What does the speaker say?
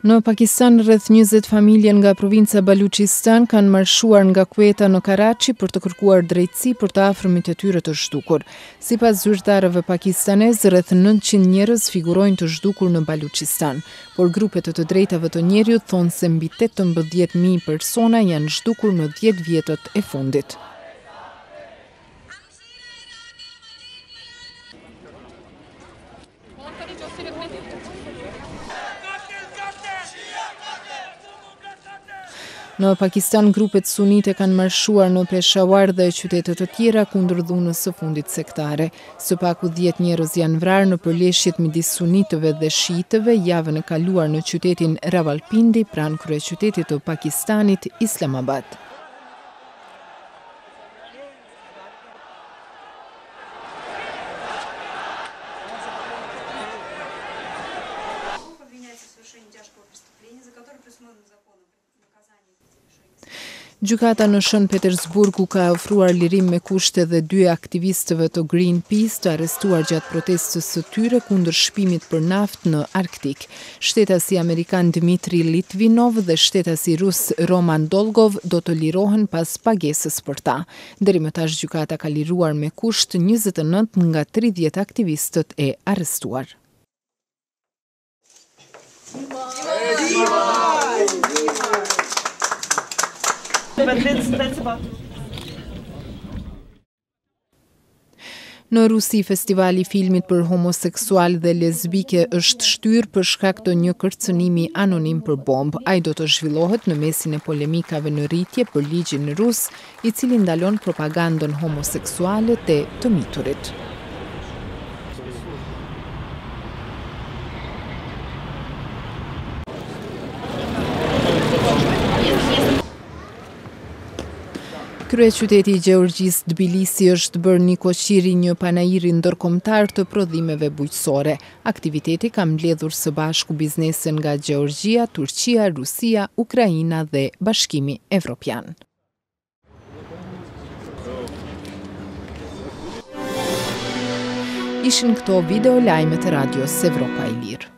Në Pakistan, rreth 20 familje nga provinca Baluchistan kanë marshuar nga Quetta në Karachi për të kërkuar drejtësi për të afërmit e tyre të zhdukur. Sipas zyrtarëve pakistanez, rreth 900 njerëz figurojnë të zhdukur në Baluchistan, por grupet të drejtave të njerëzit thonë se mbi 18.000 persona janë zhdukur në 10 vjetët e fundit. Në Pakistan, grupet sunite kanë marshuar në Peshawar dhe qytete të tjera kundër dhunës së fundit sektare. Së paku 10 njerëz janë vrarë në përleshjet midis sunitëve dhe shiitëve javën e kaluar në qytetin Rawalpindi pranë kryeqytetit të Pakistanit, Islamabad. Gjykata në Shën Petersburgu ka ofruar lirim me kushte dhe 2 aktivistëve të Greenpeace të arrestuar gjatë protestës së tyre kundër shpimit për naftë në Arktik. Shtetasi amerikan Dmitri Litvinov dhe shtetasi rus Roman Dolgov do të lirohen pas pagesës për ta. Deri më tash gjykata ka liruar me kusht 29 nga 30 aktivistët e arrestuar. Në Rusi, festivali i filmit për homoseksual dhe lesbike është shtyr për shkak të një kërcënimi anonim për bombë. Ai do të zhvillohet në mesin e polemikave në rritje për ligjin rus, i cili ndalon propagandën homoseksuale të miturit. Kryeqyteti i Gjeorgjisë Tbilisi është bërë një koqiri një panairi ndërkombëtar të prodhimeve bujqësore. Aktiviteti ka mbledhur së bashku biznesen nga Gjeorgjia, Turqia, Rusia, Ukraina dhe Bashkimi Evropian. Ishin këto video lajmet e radios Evropa e Lirë.